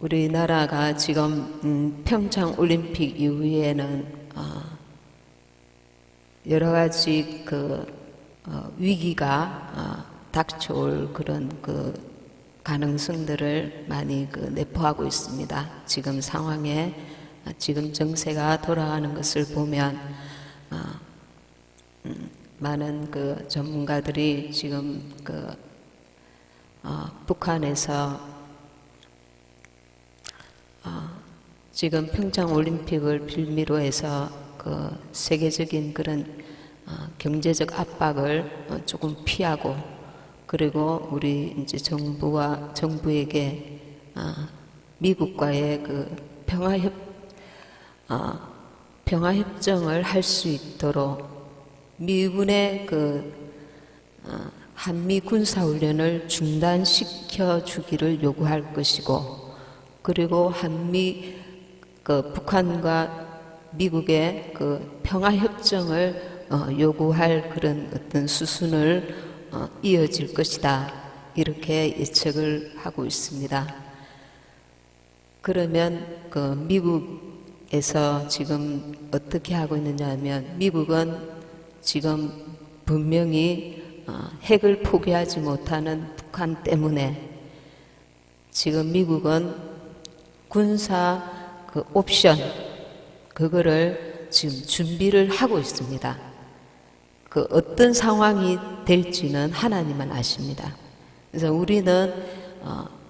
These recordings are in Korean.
우리나라가 지금 평창 올림픽 이후에는 여러 가지 위기가 닥쳐올 그런 가능성들을 많이 내포하고 있습니다. 지금 상황에 지금 정세가 돌아가는 것을 보면 많은 전문가들이 지금 북한에서 지금 평창 올림픽을 빌미로 해서 세계적인 그런 경제적 압박을 조금 피하고, 그리고 우리 이제 정부에게 미국과의 평화협정을 할 수 있도록 미군의 한미 군사훈련을 중단시켜 주기를 요구할 것이고, 그리고 북한과 미국의 평화협정을 요구할 그런 어떤 수순을 이어질 것이다, 이렇게 예측을 하고 있습니다. 그러면 미국에서 지금 어떻게 하고 있느냐 하면, 미국은 지금 분명히 핵을 포기하지 못하는 북한 때문에 지금 미국은 군사 옵션, 그거를 지금 준비를 하고 있습니다. 어떤 상황이 될지는 하나님만 아십니다. 그래서 우리는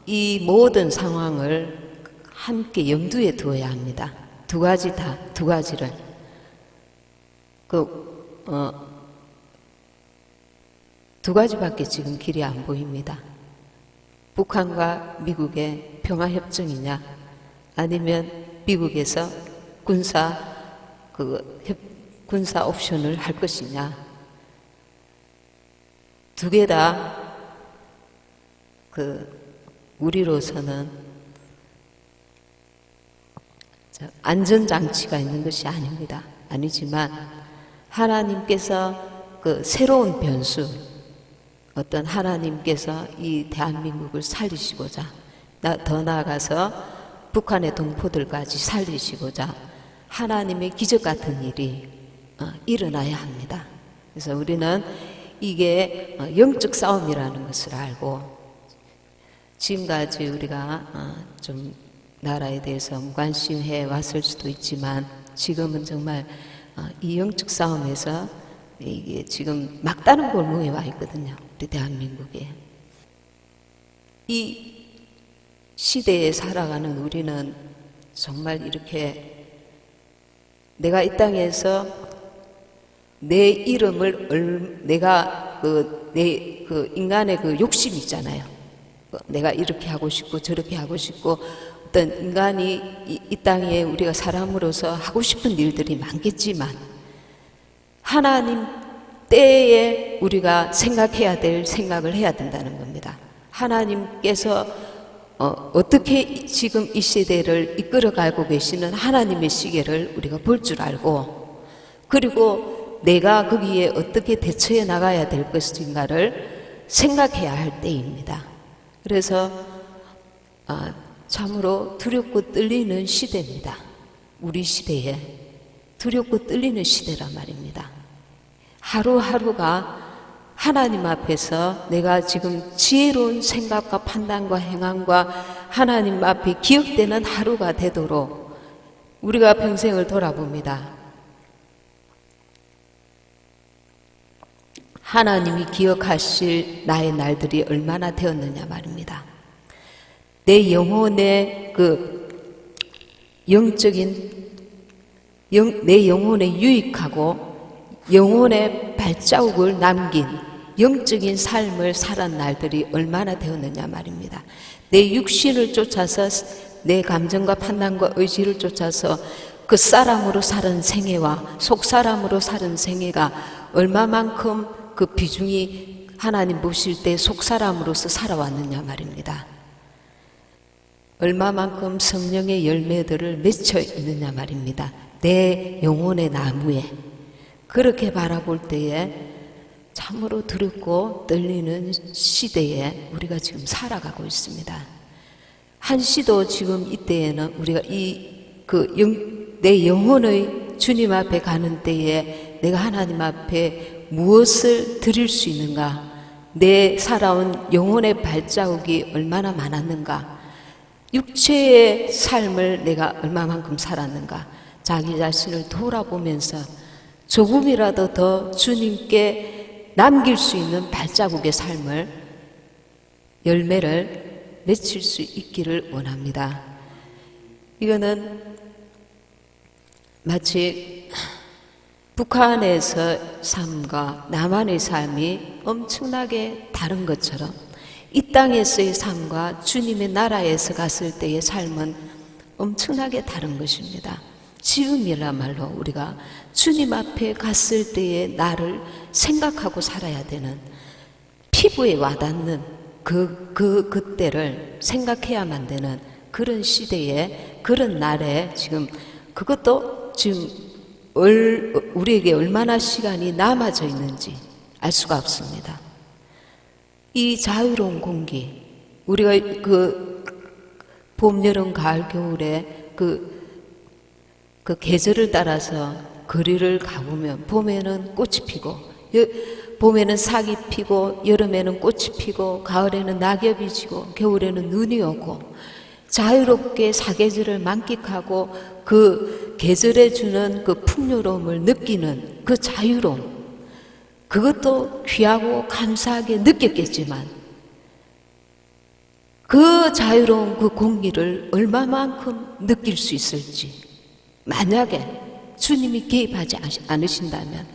이 모든 상황을 함께 염두에 두어야 합니다. 두 가지를. 두 가지밖에 지금 길이 안 보입니다. 북한과 미국의 평화협정이냐, 아니면 미국에서 군사 옵션을 할 것이냐. 두 개 다 우리로서는 안전장치가 있는 것이 아닙니다. 아니지만 하나님께서 새로운 변수, 어떤 하나님께서 이 대한민국을 살리시고자, 더 나아가서 북한의 동포들까지 살리시고자 하나님의 기적 같은 일이 일어나야 합니다. 그래서 우리는 이게 영적 싸움이라는 것을 알고, 지금까지 우리가 좀 나라에 대해서 무관심해 왔을 수도 있지만, 지금은 정말 이 영적 싸움에서 이게 지금 막다른 골목에 와 있거든요. 우리 대한민국에. 이 시대에 살아가는 우리는 정말 이렇게 내가 이 땅에서 내 이름을, 내가 인간의 욕심이 있잖아요. 내가 이렇게 하고 싶고 저렇게 하고 싶고, 어떤 인간이 이 땅에 우리가 사람으로서 하고 싶은 일들이 많겠지만, 하나님 때에 우리가 생각해야 될 생각을 해야 된다는 겁니다. 하나님께서 어떻게 지금 이 시대를 이끌어가고 계시는 하나님의 시계를 우리가 볼 줄 알고, 그리고 내가 거기에 어떻게 대처해 나가야 될 것인가를 생각해야 할 때입니다. 그래서 참으로 두렵고 떨리는 시대입니다. 우리 시대에 두렵고 떨리는 시대란 말입니다. 하루하루가 하나님 앞에서 내가 지금 지혜로운 생각과 판단과 행함과 하나님 앞에 기억되는 하루가 되도록 우리가 평생을 돌아봅니다. 하나님이 기억하실 나의 날들이 얼마나 되었느냐 말입니다. 내 영혼의 내 영혼에 유익하고 영혼의 발자국을 남긴 영적인 삶을 살은 날들이 얼마나 되었느냐 말입니다. 내 육신을 쫓아서, 내 감정과 판단과 의지를 쫓아서 그 사람으로 사는 생애와 속사람으로 사는 생애가 얼마만큼 그 비중이 하나님 보실 때 속사람으로서 살아왔느냐 말입니다. 얼마만큼 성령의 열매들을 맺혀 있느냐 말입니다. 내 영혼의 나무에. 그렇게 바라볼 때에 참으로 두렵고 떨리는 시대에 우리가 지금 살아가고 있습니다. 한시도 지금 이때에는 우리가 내 영혼의 주님 앞에 가는 때에 내가 하나님 앞에 무엇을 드릴 수 있는가? 내 살아온 영혼의 발자국이 얼마나 많았는가? 육체의 삶을 내가 얼마만큼 살았는가? 자기 자신을 돌아보면서 조금이라도 더 주님께 남길 수 있는 발자국의 삶을, 열매를 맺힐 수 있기를 원합니다. 이거는 마치 북한에서 삶과 남한의 삶이 엄청나게 다른 것처럼 이 땅에서의 삶과 주님의 나라에서 갔을 때의 삶은 엄청나게 다른 것입니다. 지금이야말로 우리가 주님 앞에 갔을 때의 나를 생각하고 살아야 되는, 피부에 와닿는 그때를 생각해야만 되는 그런 시대에, 그런 날에 지금, 그것도 지금 우리에게 얼마나 시간이 남아져 있는지 알 수가 없습니다. 이 자유로운 공기, 우리가 봄, 여름, 가을, 겨울에 그 계절을 따라서 거리를 가보면 봄에는 꽃이 피고, 봄에는 싹이 피고, 여름에는 꽃이 피고, 가을에는 낙엽이 지고, 겨울에는 눈이 오고, 자유롭게 사계절을 만끽하고 그 계절에 주는 그 풍요로움을 느끼는 그 자유로움, 그것도 귀하고 감사하게 느꼈겠지만 그 자유로운 그 공기를 얼마만큼 느낄 수 있을지, 만약에 주님이 개입하지 않으신다면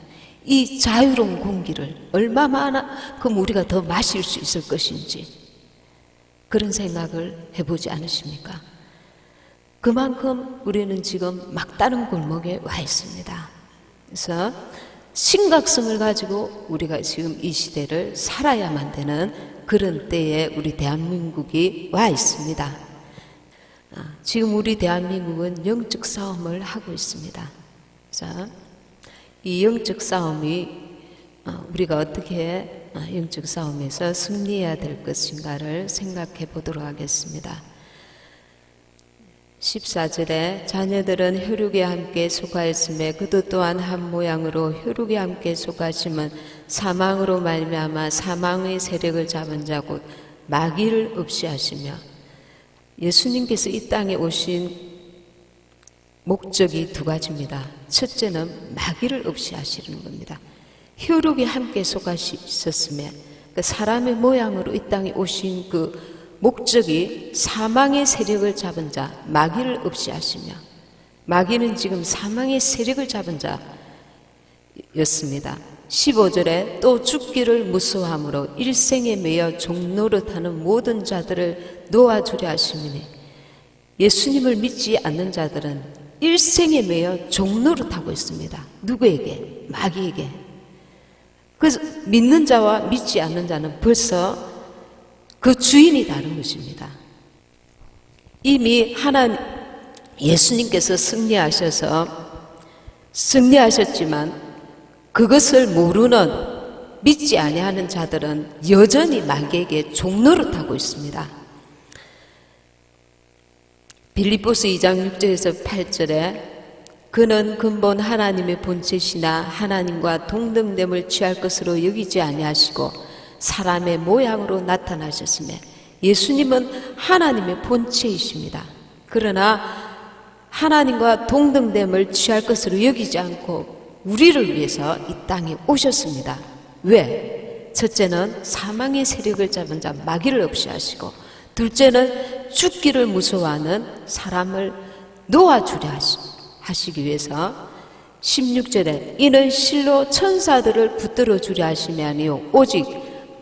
이 자유로운 공기를 얼마만큼 우리가 더 마실 수 있을 것인지, 그런 생각을 해보지 않으십니까? 그만큼 우리는 지금 막다른 골목에 와 있습니다. 그래서 심각성을 가지고 우리가 지금 이 시대를 살아야만 되는 그런 때에 우리 대한민국이 와 있습니다. 지금 우리 대한민국은 영적 싸움을 하고 있습니다. 자, 이 영적 싸움이 우리가 어떻게 영적 싸움에서 승리해야 될 것인가를 생각해 보도록 하겠습니다. 14절에 자녀들은 혈육에 함께 속하였으며 그도 또한 한 모양으로 혈육에 함께 속하심은 사망으로 말미암아 사망의 세력을 잡은 자 곧 마귀를 없이 하시며, 예수님께서 이 땅에 오신 목적이 두 가지입니다. 첫째는 마귀를 없이 하시는 겁니다. 혈육에 함께 속하셨으며 그 사람의 모양으로 이 땅에 오신 그 목적이 사망의 세력을 잡은 자, 마귀를 없이 하시며, 마귀는 지금 사망의 세력을 잡은 자였습니다. 15절에 또 죽기를 무서워함으로 일생에 매여 종노릇하는 모든 자들을 놓아주려 하시니, 예수님을 믿지 않는 자들은 일생에 매여 종노릇하고 있습니다. 누구에게? 마귀에게. 그래서 믿는 자와 믿지 않는 자는 벌써 그 주인이 다른 것입니다. 이미 예수님께서 승리하셨지만 그것을 모르는, 믿지 아니하는 자들은 여전히 마귀에게 종노릇하고 있습니다. 빌립보서 2장 6절에서 8절에 그는 근본 하나님의 본체시나 하나님과 동등됨을 취할 것으로 여기지 아니하시고 사람의 모양으로 나타나셨으며, 예수님은 하나님의 본체이십니다. 그러나 하나님과 동등됨을 취할 것으로 여기지 않고 우리를 위해서 이 땅에 오셨습니다. 왜? 첫째는 사망의 세력을 잡은 자 마귀를 없이 하시고, 둘째는 죽기를 무서워하는 사람을 놓아주려 하시기 위해서 16절에 이는 실로 천사들을 붙들어 주려 하심이 아니요 오직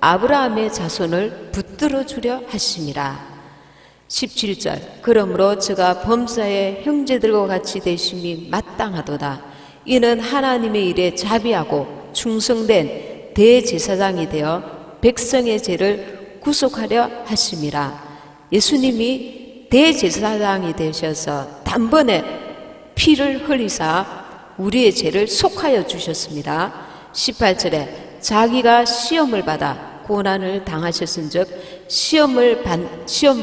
아브라함의 자손을 붙들어 주려 하심이라. 17절 그러므로 저가 범사의 형제들과 같이 되심이 마땅하도다. 이는 하나님의 일에 자비하고 충성된 대제사장이 되어 백성의 죄를 구속하려 하심이라. 예수님이 대제사장이 되셔서 단번에 피를 흘리사 우리의 죄를 속하여 주셨습니다. 18절에 자기가 시험을 받아 고난을 당하셨은즉 시험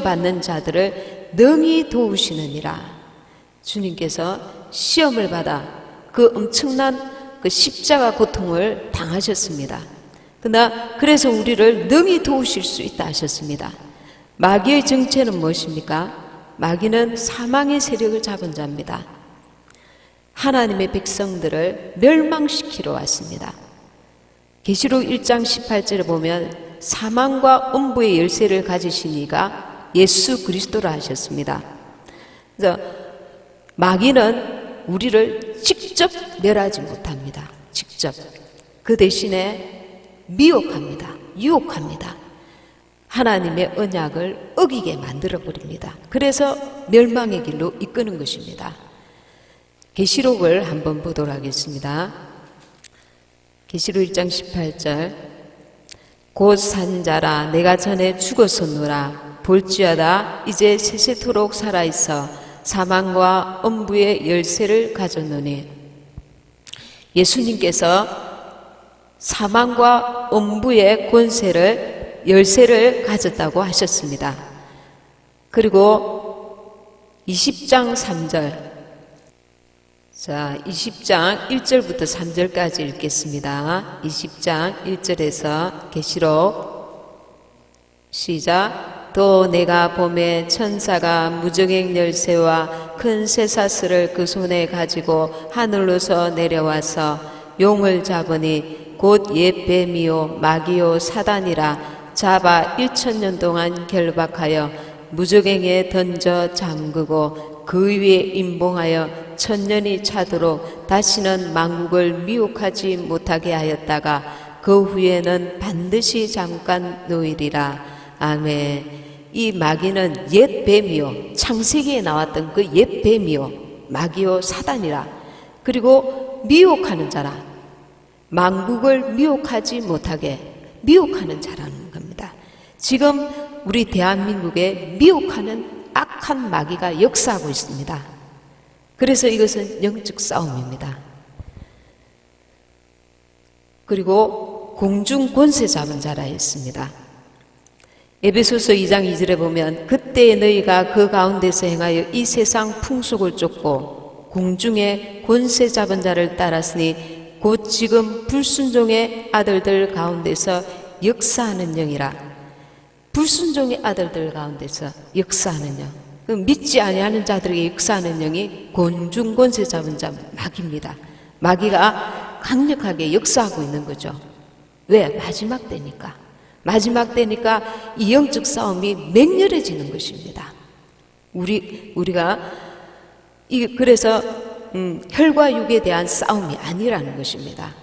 받는 자들을 능히 도우시느니라. 주님께서 시험을 받아 그 엄청난 그 십자가 고통을 당하셨습니다. 그러나 그래서 우리를 능히 도우실 수 있다 하셨습니다. 마귀의 정체는 무엇입니까? 마귀는 사망의 세력을 잡은 자입니다. 하나님의 백성들을 멸망시키러 왔습니다. 계시록 1장 18절에 보면 사망과 음부의 열쇠를 가지신 이가 예수 그리스도라 하셨습니다. 그래서 마귀는 우리를 직접 멸하지 못합니다. 직접. 그 대신에 미혹합니다. 유혹합니다. 하나님의 언약을 어기게 만들어버립니다. 그래서 멸망의 길로 이끄는 것입니다. 계시록을 한번 보도록 하겠습니다. 계시록 1장 18절 곧 산자라 내가 전에 죽었었노라 볼지어다 이제 세세토록 살아있어 사망과 음부의 열쇠를 가졌노니 예수님께서 사망과 음부의 열쇠를 가졌다고 하셨습니다. 그리고 20장 3절 자, 20장 1절부터 3절까지 읽겠습니다. 20장 1절에서 계시록 시작. 또 내가 보매 천사가 무저갱 열쇠와 큰 쇠사슬을 그 손에 가지고 하늘로서 내려와서 용을 잡으니 곧 옛 뱀이요 마귀요 사단이라 잡아 1000년 동안 결박하여 무저갱에 던져 잠그고 그 위에 임봉하여 1000년이 차도록 다시는 만국을 미혹하지 못하게 하였다가 그 후에는 반드시 잠깐 놓이리라. 아멘. 이 마귀는 옛 뱀이요 창세기에 나왔던 그 옛 뱀이요 마귀요 사단이라. 그리고 미혹하는 자라. 만국을 미혹하지 못하게 미혹하는 자라는 겁니다. 지금 우리 대한민국에 미혹하는 악한 마귀가 역사하고 있습니다. 그래서 이것은 영적 싸움입니다. 그리고 공중 권세 잡은 자라 했습니다. 에베소서 2장 2절에 보면 그때 너희가 그 가운데서 행하여 이 세상 풍속을 쫓고 공중에 권세 잡은 자를 따랐으니 곧 지금 불순종의 아들들 가운데서 역사하는 영이라. 불순종의 아들들 가운데서 역사하는 영. 믿지 아니하는 자들에게 역사하는 영이 공중 권세 잡은 자 마귀입니다. 마귀가 강력하게 역사하고 있는 거죠. 왜? 마지막 때니까. 마지막 때니까 이 영적 싸움이 맹렬해지는 것입니다. 우리가 그래서 혈과 육에 대한 싸움이 아니라는 것입니다.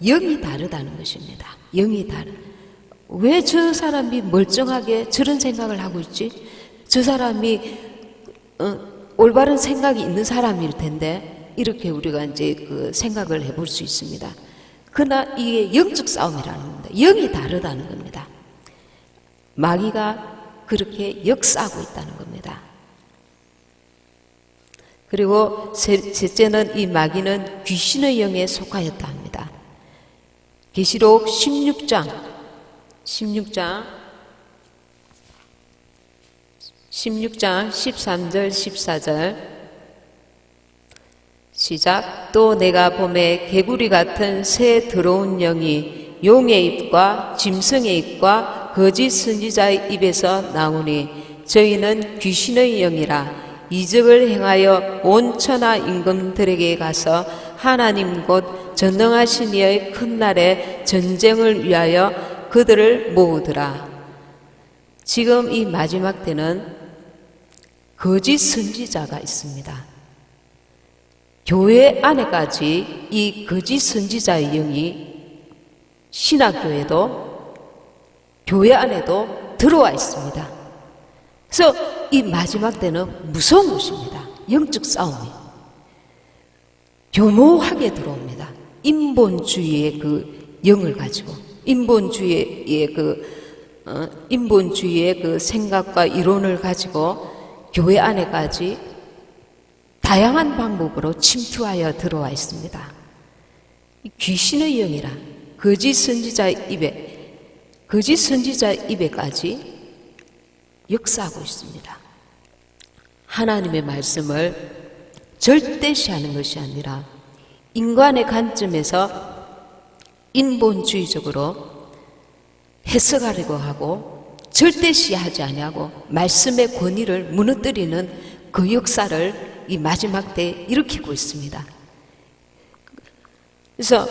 영이 다르다는 것입니다. 영이 다르. 왜 저 사람이 멀쩡하게 저런 생각을 하고 있지? 저 사람이 올바른 생각이 있는 사람일 텐데 이렇게 우리가 이제 그 생각을 해볼 수 있습니다. 그러나 이게 영적 싸움이라는 겁니다. 영이 다르다는 겁니다. 마귀가 그렇게 역사하고 있다는 겁니다. 그리고 셋째는 이 마귀는 귀신의 영에 속하였다 합니다. 계시록 16장 13절 14절 시작. 또 내가 봄에 개구리 같은 새 더러운 영이 용의 입과 짐승의 입과 거짓 선지자의 입에서 나오니 저희는 귀신의 영이라. 이적을 행하여 온 천하 임금들에게 가서 하나님 곧 전능하신 이의 큰 날에 전쟁을 위하여 그들을 모으더라. 지금 이 마지막 때는 거짓 선지자가 있습니다. 교회 안에까지 이 거짓 선지자의 영이 신학교에도 교회 안에도 들어와 있습니다. 그래서 이 마지막 때는 무서운 것입니다. 영적 싸움이 교묘하게 들어옵니다. 인본주의의 그 영을 가지고 인본주의의 그 생각과 이론을 가지고 교회 안에까지 다양한 방법으로 침투하여 들어와 있습니다. 귀신의 영이라 거짓 선지자의 입에까지 역사하고 있습니다. 하나님의 말씀을 절대시하는 것이 아니라 인간의 관점에서 인본주의적으로 해석하려고 하고 절대시하지 아니하고 말씀의 권위를 무너뜨리는 그 역사를 이 마지막 때에 일으키고 있습니다. 그래서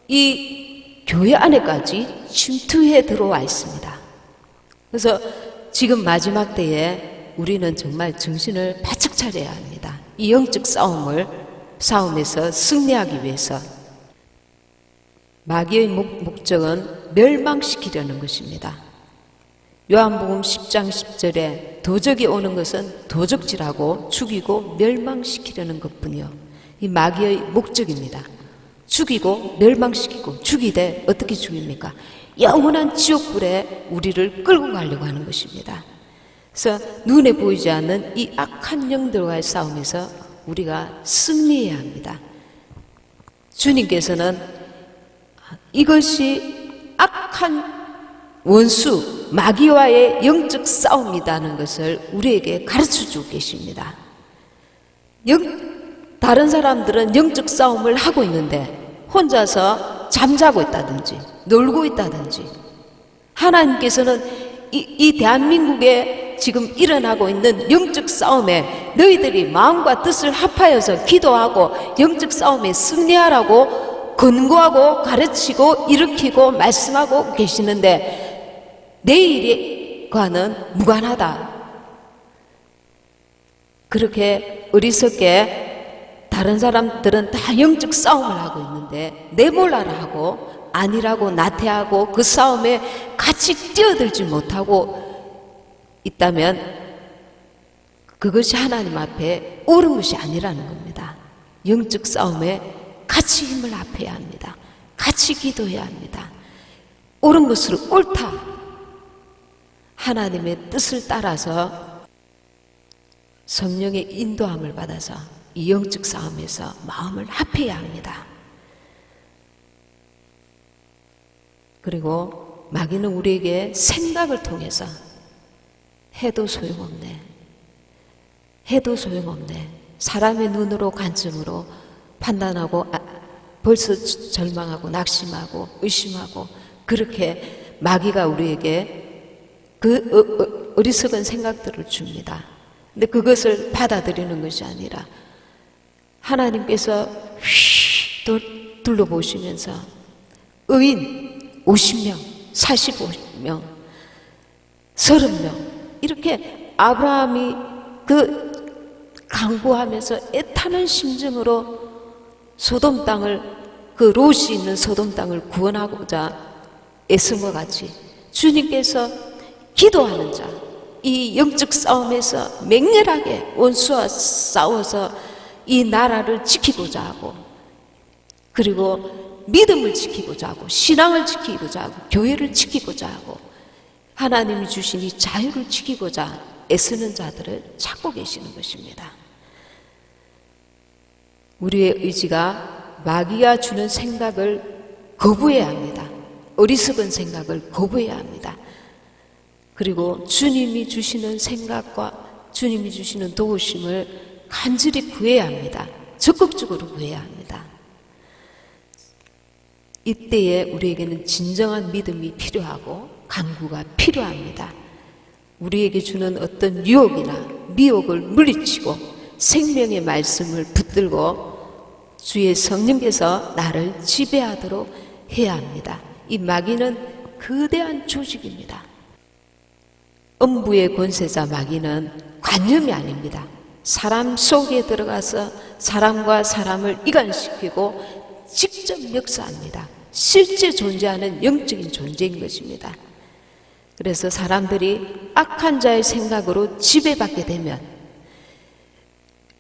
이 교회 안에까지 침투해 들어와 있습니다. 그래서 지금 마지막 때에 우리는 정말 정신을 바짝 차려야 합니다. 이 영적 싸움에서 승리하기 위해서 마귀의 목적은 멸망시키려는 것입니다. 요한복음 10장 10절에 도적이 오는 것은 도적질하고 죽이고 멸망시키려는 것뿐이요. 이 마귀의 목적입니다. 죽이고 멸망시키고 죽이되 어떻게 죽입니까? 영원한 지옥불에 우리를 끌고 가려고 하는 것입니다. 그래서 눈에 보이지 않는 이 악한 영들과의 싸움에서 우리가 승리해야 합니다. 주님께서는 이것이 악한 원수 마귀와의 영적 싸움이라는 것을 우리에게 가르쳐주고 계십니다. 다른 사람들은 영적 싸움을 하고 있는데 혼자서 잠자고 있다든지 놀고 있다든지, 하나님께서는 이 대한민국에 지금 일어나고 있는 영적 싸움에 너희들이 마음과 뜻을 합하여서 기도하고 영적 싸움에 승리하라고 권고하고 가르치고 일으키고 말씀하고 계시는데 내일과는 무관하다. 그렇게 어리석게 다른 사람들은 다 영적 싸움을 하고 있는데 내몰라라 하고 아니라고 나태하고 그 싸움에 같이 뛰어들지 못하고 있다면 그것이 하나님 앞에 옳은 것이 아니라는 겁니다. 영적 싸움에 같이 힘을 합해야 합니다. 같이 기도해야 합니다. 옳은 것으로 옳다. 하나님의 뜻을 따라서 성령의 인도함을 받아서 이 영적 싸움에서 마음을 합해야 합니다. 그리고 마귀는 우리에게 생각을 통해서 해도 소용없네. 해도 소용없네. 사람의 눈으로 관점으로 판단하고 벌써 절망하고 낙심하고 의심하고 그렇게 마귀가 우리에게 그 어리석은 생각들을 줍니다. 근데 그것을 받아들이는 것이 아니라 하나님께서 둘러보시면서 의인 50명, 45명, 30명 이렇게 아브라함이 그 강구하면서 애타는 심정으로 소돔 땅을 그 롯이 있는 소돔 땅을 구원하고자 애쓴 것 같이 주님께서 기도하는 자, 이 영적 싸움에서 맹렬하게 원수와 싸워서 이 나라를 지키고자 하고 그리고 믿음을 지키고자 하고 신앙을 지키고자 하고 교회를 지키고자 하고 하나님이 주신 이 자유를 지키고자 애쓰는 자들을 찾고 계시는 것입니다. 우리의 의지가 마귀가 주는 생각을 거부해야 합니다. 어리석은 생각을 거부해야 합니다. 그리고 주님이 주시는 생각과 주님이 주시는 도우심을 간절히 구해야 합니다. 적극적으로 구해야 합니다. 이때에 우리에게는 진정한 믿음이 필요하고 간구가 필요합니다. 우리에게 주는 어떤 유혹이나 미혹을 물리치고 생명의 말씀을 붙들고 주의 성령께서 나를 지배하도록 해야 합니다. 이 마귀는 거대한 조직입니다. 음부의 권세자 마귀는 관념이 아닙니다. 사람 속에 들어가서 사람과 사람을 이간시키고 직접 역사합니다. 실제 존재하는 영적인 존재인 것입니다. 그래서 사람들이 악한 자의 생각으로 지배받게 되면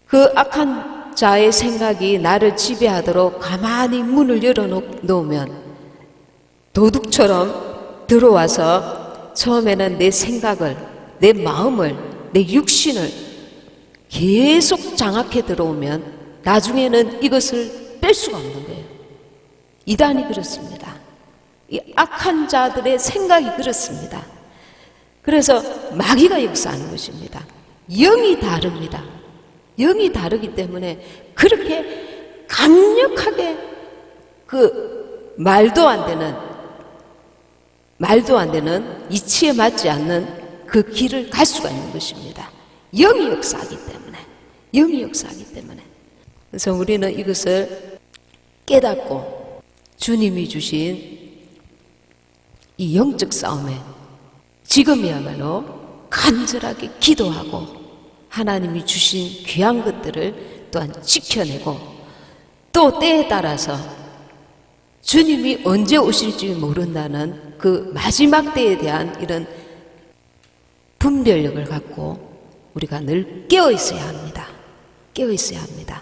그 악한 자의 생각이 나를 지배하도록 가만히 문을 열어놓으면 도둑처럼 들어와서 처음에는 내 생각을, 내 마음을, 내 육신을 계속 장악해 들어오면 나중에는 이것을 뺄 수가 없는 거예요. 이단이 그렇습니다. 이 악한 자들의 생각이 그렇습니다. 그래서 마귀가 역사하는 것입니다. 영이 다릅니다. 영이 다르기 때문에 그렇게 강력하게 그 말도 안 되는 이치에 맞지 않는 그 길을 갈 수가 있는 것입니다. 영이 역사하기 때문에. 그래서 우리는 이것을 깨닫고 주님이 주신 이 영적 싸움에 지금이야말로 간절하게 기도하고 하나님이 주신 귀한 것들을 또한 지켜내고 또 때에 따라서 주님이 언제 오실지 모른다는 그 마지막 때에 대한 이런 분별력을 갖고 우리가 늘 깨어 있어야 합니다. 깨어 있어야 합니다.